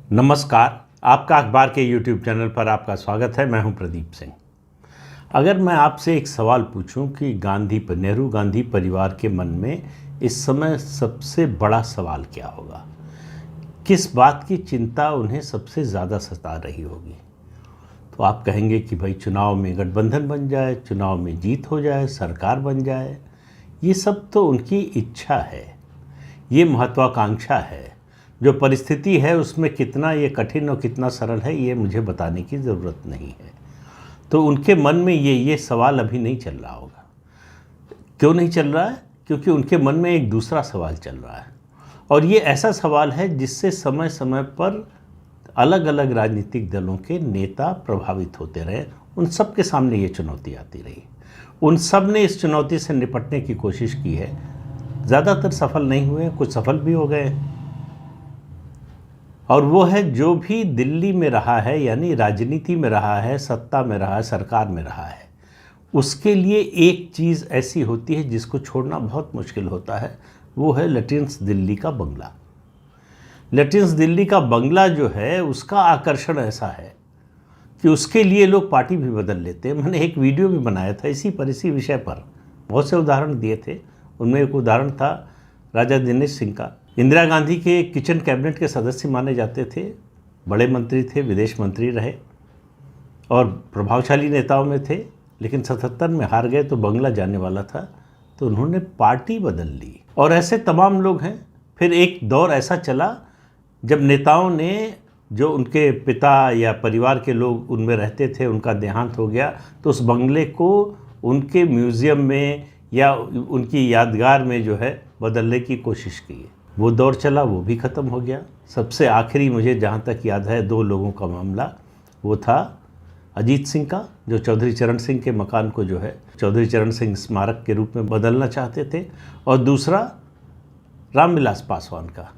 नमस्कार। आपका अखबार के YouTube चैनल पर आपका स्वागत है। मैं हूं प्रदीप सिंह। अगर मैं आपसे एक सवाल पूछूं कि नेहरू गांधी परिवार के मन में इस समय सबसे बड़ा सवाल क्या होगा, किस बात की चिंता उन्हें सबसे ज़्यादा सता रही होगी, तो आप कहेंगे कि भाई चुनाव में गठबंधन बन जाए, चुनाव में जीत हो जाए, सरकार बन जाए। ये सब तो उनकी इच्छा है, ये महत्वाकांक्षा है। जो परिस्थिति है उसमें कितना ये कठिन और कितना सरल है ये मुझे बताने की ज़रूरत नहीं है। तो उनके मन में ये सवाल अभी नहीं चल रहा होगा। क्यों नहीं चल रहा है? क्योंकि उनके मन में एक दूसरा सवाल चल रहा है, और ये ऐसा सवाल है जिससे समय समय पर अलग अलग राजनीतिक दलों के नेता प्रभावित होते रहे। उन सब के सामने ये चुनौती आती रही। उन सब ने इस चुनौती से निपटने की कोशिश की है। ज़्यादातर सफल नहीं हुए, कुछ सफल भी हो गए। और वो है जो भी दिल्ली में रहा है, यानी राजनीति में रहा है, सत्ता में रहा है, सरकार में रहा है, उसके लिए एक चीज़ ऐसी होती है जिसको छोड़ना बहुत मुश्किल होता है। वो है लटिन्स दिल्ली का बंगला। लटिन्स दिल्ली का बंगला जो है उसका आकर्षण ऐसा है कि उसके लिए लोग पार्टी भी बदल लेते हैं। मैंने एक वीडियो भी बनाया था इसी विषय पर, बहुत से उदाहरण दिए थे। उनमें एक उदाहरण था राजा दिनेश सिंह का। इंदिरा गांधी के किचन कैबिनेट के सदस्य माने जाते थे, बड़े मंत्री थे, विदेश मंत्री रहे और प्रभावशाली नेताओं में थे, लेकिन 77 में हार गए तो बंगला जाने वाला था, तो उन्होंने पार्टी बदल ली। और ऐसे तमाम लोग हैं। फिर एक दौर ऐसा चला जब नेताओं ने, जो उनके पिता या परिवार के लोग उनमें रहते थे, उनका देहांत हो गया, तो उस बंगले को उनके म्यूज़ियम में या उनकी यादगार में जो है बदलने की कोशिश की। वो दौर चला, वो भी ख़त्म हो गया। सबसे आखिरी मुझे जहाँ तक याद है 2 लोगों का मामला, वो था अजीत सिंह का, जो चौधरी चरण सिंह के मकान को जो है चौधरी चरण सिंह स्मारक के रूप में बदलना चाहते थे, और दूसरा रामविलास पासवान का।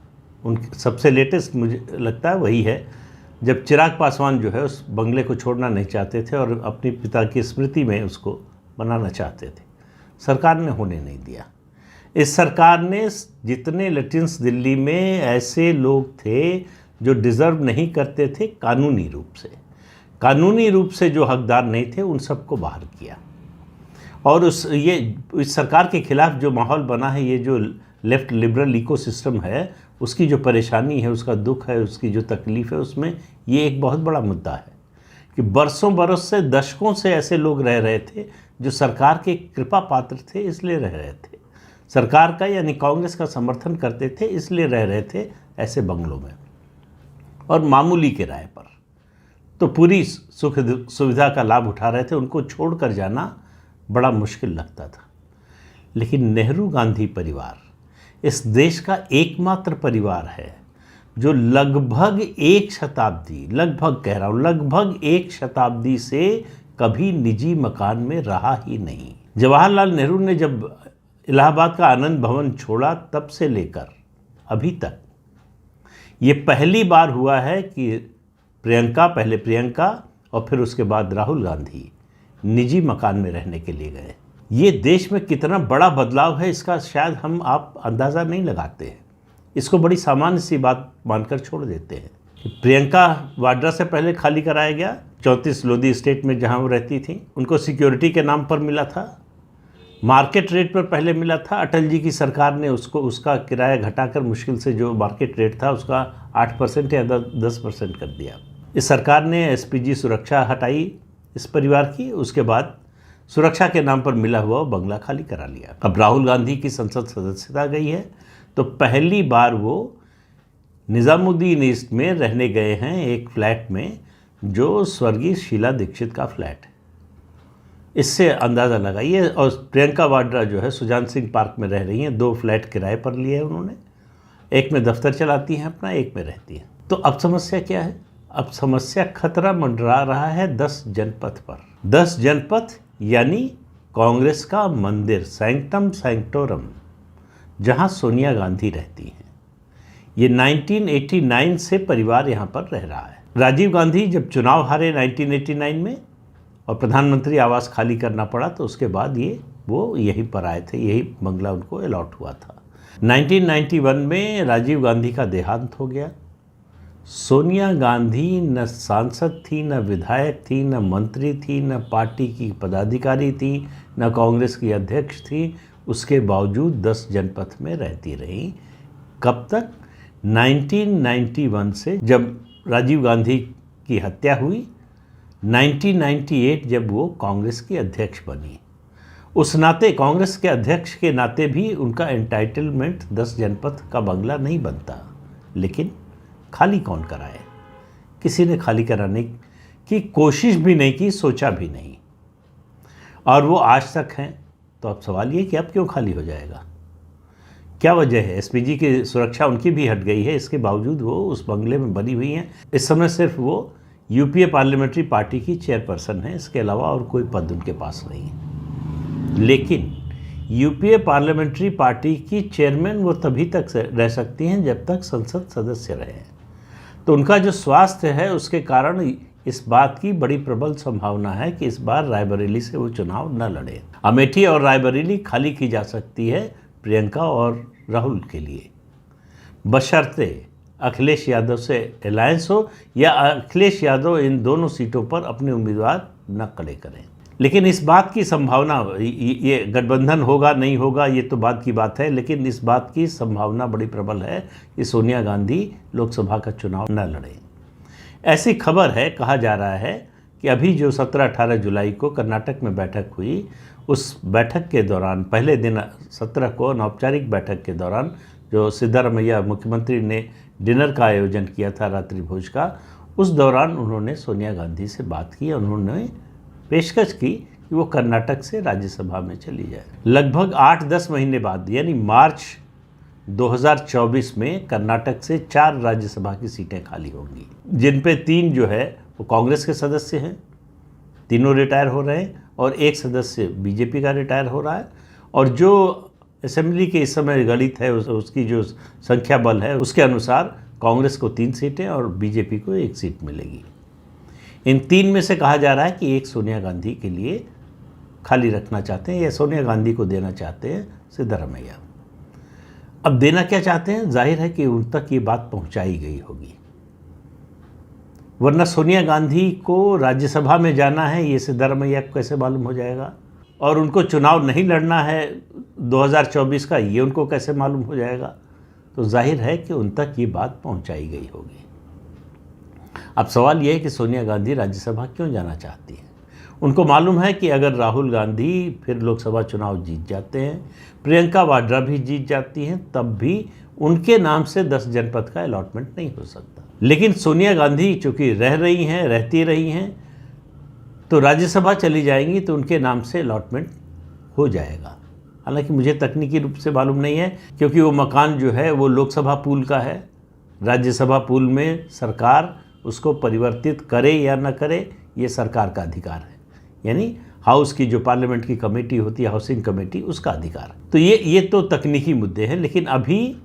उनके सबसे लेटेस्ट मुझे लगता है वही है, जब चिराग पासवान जो है उस बंगले को छोड़ना नहीं चाहते थे और अपने पिता की स्मृति में उसको बनाना चाहते थे। सरकार ने होने नहीं दिया। इस सरकार ने जितने लटिन्स दिल्ली में ऐसे लोग थे जो डिज़र्व नहीं करते थे कानूनी रूप से जो हकदार नहीं थे, उन सबको बाहर किया। और इस सरकार के खिलाफ जो माहौल बना है, ये जो लेफ्ट लिबरल इकोसिस्टम है, उसकी जो परेशानी है, उसका दुख है, उसकी जो तकलीफ़ है, उसमें ये एक बहुत बड़ा मुद्दा है कि बरसों बरस से, दशकों से ऐसे लोग रह रहे थे जो सरकार के कृपा पात्र थे, इसलिए रह रहे थे, सरकार का यानी कांग्रेस का समर्थन करते थे, इसलिए रह रहे थे ऐसे बंगलों में और मामूली किराए पर। तो पूरी सुख सुविधा का लाभ उठा रहे थे। उनको छोड़कर जाना बड़ा मुश्किल लगता था। लेकिन नेहरू गांधी परिवार इस देश का एकमात्र परिवार है जो लगभग एक शताब्दी से कभी निजी मकान में रहा ही नहीं। जवाहरलाल नेहरू ने जब इलाहाबाद का आनंद भवन छोड़ा, तब से लेकर अभी तक ये पहली बार हुआ है कि पहले प्रियंका और फिर उसके बाद राहुल गांधी निजी मकान में रहने के लिए गए। ये देश में कितना बड़ा बदलाव है, इसका शायद आप अंदाज़ा नहीं लगाते हैं। इसको बड़ी सामान्य सी बात मानकर छोड़ देते हैं। प्रियंका वाड्रा से पहले खाली कराया गया 34 लोधी स्टेट में, जहां वो रहती थी। उनको सिक्योरिटी के नाम पर मिला था, मार्केट रेट पर पहले मिला था। अटल जी की सरकार ने उसका किराया घटाकर मुश्किल से जो मार्केट रेट था उसका 8% या 10% कर दिया। इस सरकार ने एसपीजी सुरक्षा हटाई इस परिवार की, उसके बाद सुरक्षा के नाम पर मिला हुआ बंगला खाली करा लिया। अब राहुल गांधी की संसद सदस्यता गई है, तो पहली बार वो निज़ामुद्दीन ईस्ट में रहने गए हैं, एक फ्लैट में जो स्वर्गीय शीला दीक्षित का फ्लैट है। इससे अंदाज़ा लगाइए। और प्रियंका वाड्रा जो है सुजान सिंह पार्क में रह रही हैं। 2 फ्लैट किराए पर लिए हैं उन्होंने, एक में दफ्तर चलाती हैं अपना, एक में रहती हैं। तो अब समस्या क्या है? अब समस्या खतरा मंडरा रहा है 10 जनपथ पर। 10 जनपथ यानी कांग्रेस का मंदिर, सैंक्टम सैंक्टोरम, जहां सोनिया गांधी रहती हैं। ये 1989 से परिवार यहाँ पर रह रहा है। राजीव गांधी जब चुनाव हारे 1989 में और प्रधानमंत्री आवास खाली करना पड़ा, तो उसके बाद वो यहीं पर आए थे, यही बंगला उनको अलॉट हुआ था। 1991 में राजीव गांधी का देहांत हो गया, सोनिया गांधी न सांसद थी, न विधायक थी, न मंत्री थी, न पार्टी की पदाधिकारी थी, न कांग्रेस की अध्यक्ष थी। उसके बावजूद 10 जनपथ में रहती रही। कब तक? 1991 से, जब राजीव गांधी की हत्या हुई, 1998 जब वो कांग्रेस की अध्यक्ष बनी। उस नाते, कांग्रेस के अध्यक्ष के नाते भी उनका एंटाइटलमेंट 10 जनपथ का बंगला नहीं बनता। लेकिन खाली कौन कराए? किसी ने खाली कराने की कोशिश भी नहीं की, सोचा भी नहीं, और वो आज तक हैं। तो अब सवाल ये कि अब क्यों खाली हो जाएगा? क्या वजह है? एसपीजी की सुरक्षा उनकी भी हट गई है, इसके बावजूद वो उस बंगले में बनी हुई हैं। इस समय सिर्फ वो यूपीए पार्लियामेंट्री पार्टी की चेयरपर्सन है, इसके अलावा और कोई पद उनके पास नहीं है। लेकिन यूपीए पार्लियामेंट्री पार्टी की चेयरमैन वो तभी तक रह सकती हैं जब तक संसद सदस्य रहे। तो उनका जो स्वास्थ्य है, उसके कारण इस बात की बड़ी प्रबल संभावना है कि इस बार रायबरेली से वो चुनाव न लड़े। अमेठी और रायबरेली खाली की जा सकती है प्रियंका और राहुल के लिए, बशर्ते अखिलेश यादव से अलायंस हो या अखिलेश यादव इन दोनों सीटों पर अपने उम्मीदवार न खड़े करें। लेकिन इस बात की संभावना, ये गठबंधन होगा नहीं होगा ये तो बात की बात है, लेकिन इस बात की संभावना बड़ी प्रबल है कि सोनिया गांधी लोकसभा का चुनाव न लड़ें। ऐसी खबर है, कहा जा रहा है कि अभी जो 17-18 जुलाई को कर्नाटक में बैठक हुई, उस बैठक के दौरान, पहले दिन 17 को अनौपचारिक बैठक के दौरान, जो सिद्धारमैया मुख्यमंत्री ने डिनर का आयोजन किया था, रात्रि भोज का, उस दौरान उन्होंने सोनिया गांधी से बात की। उन्होंने पेशकश की कि वो कर्नाटक से राज्यसभा में चली जाए। लगभग 8-10 महीने बाद, यानी मार्च 2024 में कर्नाटक से 4 राज्यसभा की सीटें खाली होंगी, जिन पे 3 जो है वो कांग्रेस के सदस्य हैं, तीनों रिटायर हो रहे हैं, और एक सदस्य बीजेपी का रिटायर हो रहा है। और जो असेंबली के इस समय गणित है, उसकी जो संख्या बल है, उसके अनुसार कांग्रेस को 3 सीटें और बीजेपी को 1 सीट मिलेगी। इन 3 में से कहा जा रहा है कि एक सोनिया गांधी के लिए खाली रखना चाहते हैं, या सोनिया गांधी को देना चाहते हैं सिद्धारमैया। अब देना क्या चाहते हैं? जाहिर है कि उन तक ये बात पहुंचाई गई होगी, वरना सोनिया गांधी को राज्यसभा में जाना है ये सिद्धारमैया को कैसे मालूम हो जाएगा, और उनको चुनाव नहीं लड़ना है 2024 का, ये उनको कैसे मालूम हो जाएगा? तो जाहिर है कि उन तक ये बात पहुंचाई गई होगी। अब सवाल यह है कि सोनिया गांधी राज्यसभा क्यों जाना चाहती हैं? उनको मालूम है कि अगर राहुल गांधी फिर लोकसभा चुनाव जीत जाते हैं, प्रियंका वाड्रा भी जीत जाती हैं, तब भी उनके नाम से 10 जनपद का अलॉटमेंट नहीं हो सकता। लेकिन सोनिया गांधी चूँकि रहती रही हैं, तो राज्यसभा चली जाएंगी तो उनके नाम से अलॉटमेंट हो जाएगा। हालांकि मुझे तकनीकी रूप से मालूम नहीं है, क्योंकि वो मकान जो है वो लोकसभा पूल का है। राज्यसभा पूल में सरकार उसको परिवर्तित करे या न करे, ये सरकार का अधिकार है, यानी हाउस की जो पार्लियामेंट की कमेटी होती है, हाउसिंग कमेटी, उसका अधिकार। तो ये तो तकनीकी मुद्दे हैं। लेकिन अभी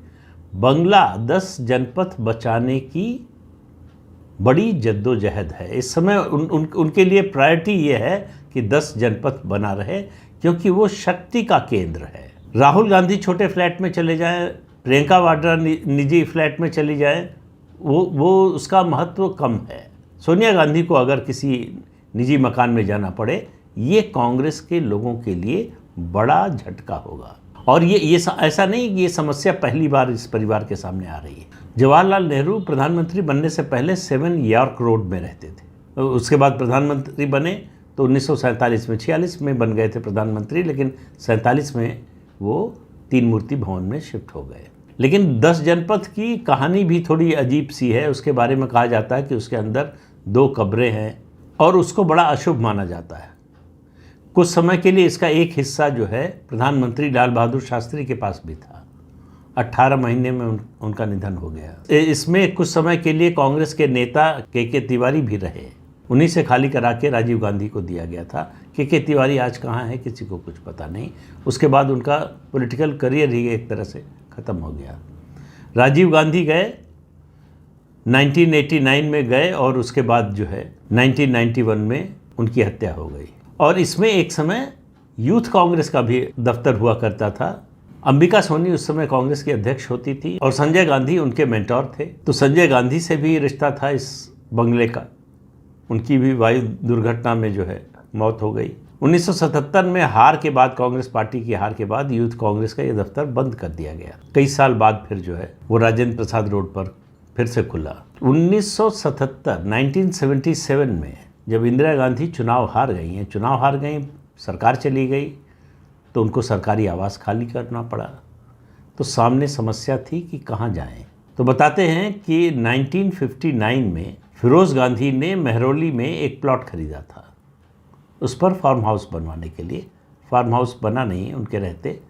बंगला 10 जनपद बचाने की बड़ी जद्दोजहद है। इस समय उनके लिए प्रायोरिटी ये है कि 10 जनपद बना रहे, क्योंकि वो शक्ति का केंद्र है। राहुल गांधी छोटे फ्लैट में चले जाएं, प्रियंका वाड्रा निजी फ्लैट में चली जाए, वो उसका महत्व कम है। सोनिया गांधी को अगर किसी निजी मकान में जाना पड़े, ये कांग्रेस के लोगों के लिए बड़ा झटका होगा। और ये ऐसा नहीं कि ये समस्या पहली बार इस परिवार के सामने आ रही है। जवाहरलाल नेहरू प्रधानमंत्री बनने से पहले 7 यॉर्क रोड में रहते थे। उसके बाद प्रधानमंत्री बने तो 1947 में, 46 में बन गए थे प्रधानमंत्री, लेकिन 47 में वो 3 मूर्ति भवन में शिफ्ट हो गए। लेकिन 10 जनपद की कहानी भी थोड़ी अजीब सी है। उसके बारे में कहा जाता है कि उसके अंदर 2 कब्रें हैं और उसको बड़ा अशुभ माना जाता है। कुछ समय के लिए इसका एक हिस्सा जो है प्रधानमंत्री लाल बहादुर शास्त्री के पास भी था। 18 महीने में उनका निधन हो गया। इसमें कुछ समय के लिए कांग्रेस के नेता के तिवारी भी रहे, उन्हीं से खाली करा के राजीव गांधी को दिया गया था। के तिवारी आज कहाँ है किसी को कुछ पता नहीं। उसके बाद उनका पॉलिटिकल करियर ही एक तरह से ख़त्म हो गया। राजीव गांधी गए, 1989 में गए, और उसके बाद जो है 1991 में उनकी हत्या हो गई। और इसमें एक समय यूथ कांग्रेस का भी दफ्तर हुआ करता था, अंबिका सोनी उस समय कांग्रेस की अध्यक्ष होती थी और संजय गांधी उनके मेंटोर थे। तो संजय गांधी से भी रिश्ता था इस बंगले का। उनकी भी वायु दुर्घटना में जो है मौत हो गई। 1977 में हार के बाद, कांग्रेस पार्टी की हार के बाद यूथ कांग्रेस का ये दफ्तर बंद कर दिया गया। कई साल बाद फिर जो है वो राजेंद्र प्रसाद रोड पर फिर से खुला। 1977 में जब इंदिरा गांधी चुनाव हार गई, सरकार चली गई, तो उनको सरकारी आवास खाली करना पड़ा। तो सामने समस्या थी कि कहाँ जाएं। तो बताते हैं कि 1959 में फिरोज गांधी ने मेहरौली में एक प्लॉट खरीदा था, उस पर फार्म हाउस बनवाने के लिए। फार्म हाउस बना नहीं उनके रहते,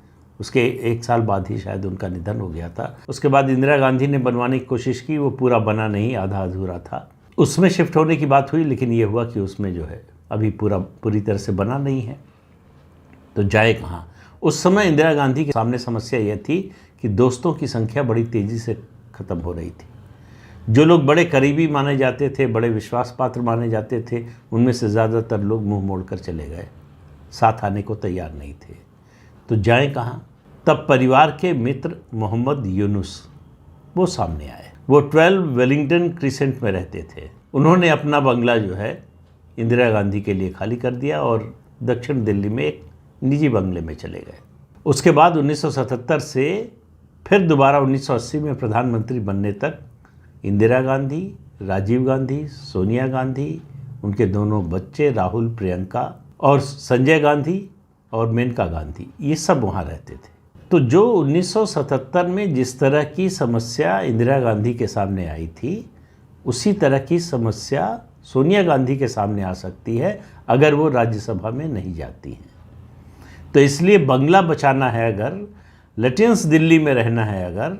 उसके एक साल बाद ही शायद उनका निधन हो गया था। उसके बाद इंदिरा गांधी ने बनवाने की कोशिश की, वो पूरा बना नहीं, आधा अधूरा था। उसमें शिफ्ट होने की बात हुई, लेकिन ये हुआ कि उसमें जो है अभी पूरी तरह से बना नहीं है, तो जाए कहाँ। उस समय इंदिरा गांधी के सामने समस्या यह थी कि दोस्तों की संख्या बड़ी तेज़ी से ख़त्म हो रही थी। जो लोग बड़े करीबी माने जाते थे, बड़े विश्वास पात्र माने जाते थे, उनमें से ज़्यादातर लोग मुंह मोड़कर चले गए, साथ आने को तैयार नहीं थे। तो जाएं कहाँ। तब परिवार के मित्र मोहम्मद यूनुस वो सामने आए। वो 12 वेलिंगटन क्रिसेंट में रहते थे। उन्होंने अपना बंगला जो है इंदिरा गांधी के लिए खाली कर दिया और दक्षिण दिल्ली में एक निजी बंगले में चले गए। उसके बाद 1977 से फिर दोबारा 1980 में प्रधानमंत्री बनने तक इंदिरा गांधी, राजीव गांधी, सोनिया गांधी, उनके दोनों बच्चे राहुल, प्रियंका और संजय गांधी और मेनका गांधी, ये सब वहाँ रहते थे। तो जो 1977 में जिस तरह की समस्या इंदिरा गांधी के सामने आई थी, उसी तरह की समस्या सोनिया गांधी के सामने आ सकती है अगर वो राज्यसभा में नहीं जाती हैं। तो इसलिए बंगला बचाना है, अगर लेटेंस दिल्ली में रहना है, अगर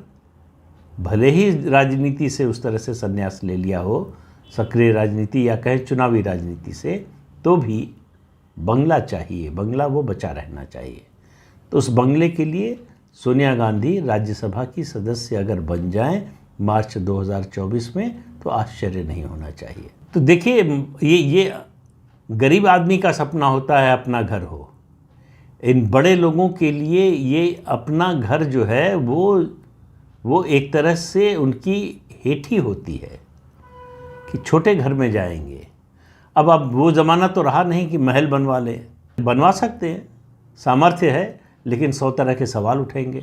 भले ही राजनीति से उस तरह से संन्यास ले लिया हो, सक्रिय राजनीति या कहें चुनावी राजनीति से, तो भी बंगला चाहिए, बंगला वो बचा रहना चाहिए। तो उस बंगले के लिए सोनिया गांधी राज्यसभा की सदस्य अगर बन जाएं मार्च 2024 में, तो आश्चर्य नहीं होना चाहिए। तो देखिए, ये गरीब आदमी का सपना होता है अपना घर हो। इन बड़े लोगों के लिए ये अपना घर जो है वो एक तरह से उनकी हेठी होती है कि छोटे घर में जाएंगे। अब वो ज़माना तो रहा नहीं कि महल बनवा लें। बनवा सकते हैं, सामर्थ्य है, लेकिन 100 तरह के सवाल उठेंगे।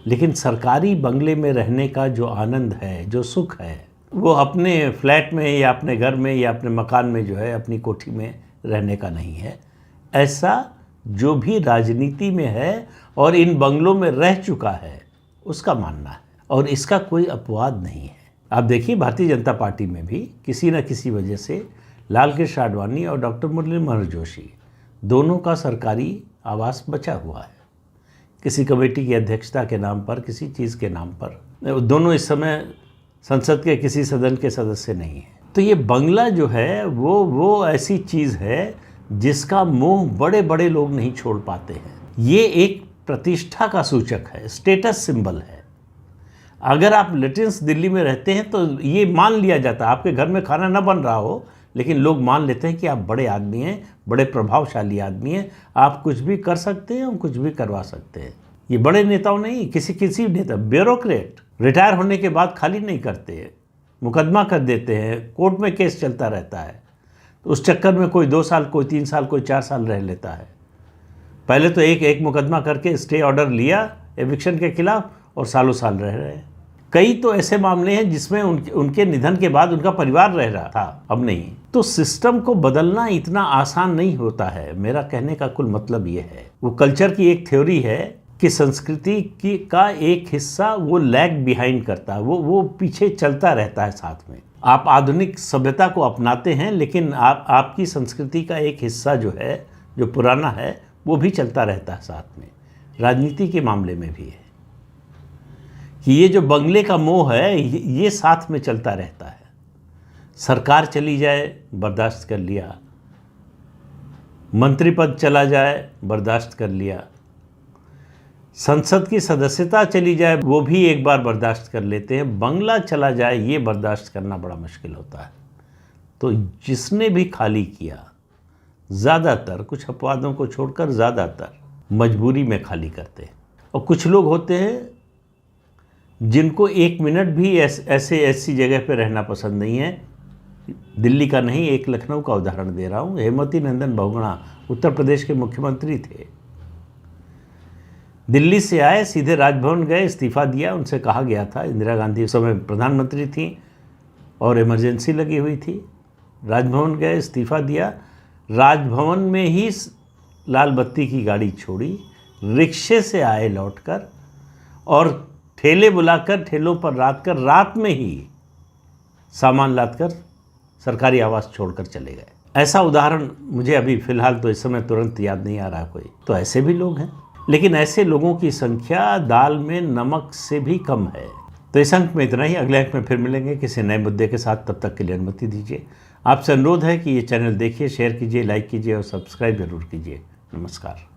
लेकिन सरकारी बंगले में रहने का जो आनंद है, जो सुख है, वो अपने फ्लैट में या अपने घर में या अपने मकान में जो है, अपनी कोठी में रहने का नहीं है। ऐसा जो भी राजनीति में है और इन बंगलों में रह चुका है, उसका मानना है, और इसका कोई अपवाद नहीं है। आप देखिए, भारतीय जनता पार्टी में भी किसी न किसी वजह से लाल कृष्ण आडवाणी और डॉक्टर मुरली मनोहर जोशी दोनों का सरकारी आवास बचा हुआ है, किसी कमेटी की अध्यक्षता के नाम पर, किसी चीज़ के नाम पर। दोनों इस समय संसद के किसी सदन के सदस्य नहीं हैं। तो ये बंगला जो है वो ऐसी चीज़ है जिसका मोह बड़े बड़े लोग नहीं छोड़ पाते हैं। ये एक प्रतिष्ठा का सूचक है, स्टेटस सिंबल है। अगर आप लेटेंस दिल्ली में रहते हैं तो ये मान लिया जाता है, आपके घर में खाना न बन रहा हो, लेकिन लोग मान लेते हैं कि आप बड़े आदमी हैं, बड़े प्रभावशाली आदमी हैं, आप कुछ भी कर सकते हैं और कुछ भी करवा सकते हैं। ये बड़े नेताओं नहीं, किसी नेता, ब्यूरोक्रेट रिटायर होने के बाद खाली नहीं करते हैं, मुकदमा कर देते हैं, कोर्ट में केस चलता रहता है। तो उस चक्कर में कोई 2 साल, कोई 3 साल, कोई 4 साल रह लेता है। पहले तो एक मुकदमा करके स्टे ऑर्डर लिया एविक्शन के खिलाफ और सालों साल रह रहे हैं। कई तो ऐसे मामले हैं जिसमें उनके निधन के बाद उनका परिवार रह रहा था, अब नहीं। तो सिस्टम को बदलना इतना आसान नहीं होता है। मेरा कहने का कुल मतलब ये है, वो कल्चर की एक थ्योरी है कि संस्कृति का एक हिस्सा वो लैग बिहाइंड करता है, वो पीछे चलता रहता है साथ में। आप आधुनिक सभ्यता को अपनाते हैं, लेकिन आपकी संस्कृति का एक हिस्सा जो है, जो पुराना है, वो भी चलता रहता है साथ में। राजनीति के मामले में भी है कि ये जो बंगले का मोह है, ये साथ में चलता रहता है। सरकार चली जाए, बर्दाश्त कर लिया, मंत्री पद चला जाए, बर्दाश्त कर लिया, संसद की सदस्यता चली जाए, वो भी एक बार बर्दाश्त कर लेते हैं, बंगला चला जाए, ये बर्दाश्त करना बड़ा मुश्किल होता है। तो जिसने भी खाली किया, ज़्यादातर, कुछ अपवादों को छोड़कर ज़्यादातर मजबूरी में खाली करते हैं। और कुछ लोग होते हैं जिनको एक मिनट भी ऐसी जगह पे रहना पसंद नहीं है। दिल्ली का नहीं, एक लखनऊ का उदाहरण दे रहा हूँ। हेमवती नंदन बहुगुणा उत्तर प्रदेश के मुख्यमंत्री थे। दिल्ली से आए, सीधे राजभवन गए, इस्तीफा दिया। उनसे कहा गया था, इंदिरा गांधी उस समय प्रधानमंत्री थी और इमरजेंसी लगी हुई थी। राजभवन गए, इस्तीफा दिया। राजभवन में ही लाल बत्ती की गाड़ी छोड़ी, रिक्शे से आए लौटकर और ठेले बुलाकर ठेलों पर रात में ही सामान लादकर सरकारी आवास छोड़कर चले गए। ऐसा उदाहरण मुझे अभी फ़िलहाल तो इस समय तुरंत याद नहीं आ रहा कोई। तो ऐसे भी लोग हैं, लेकिन ऐसे लोगों की संख्या दाल में नमक से भी कम है। तो इस अंक में इतना ही। अगले अंक में फिर मिलेंगे किसी नए मुद्दे के साथ। तब तक के लिए अनुमति दीजिए। आपसे अनुरोध है कि ये चैनल देखिए, शेयर कीजिए, लाइक कीजिए और सब्सक्राइब जरूर कीजिए। नमस्कार।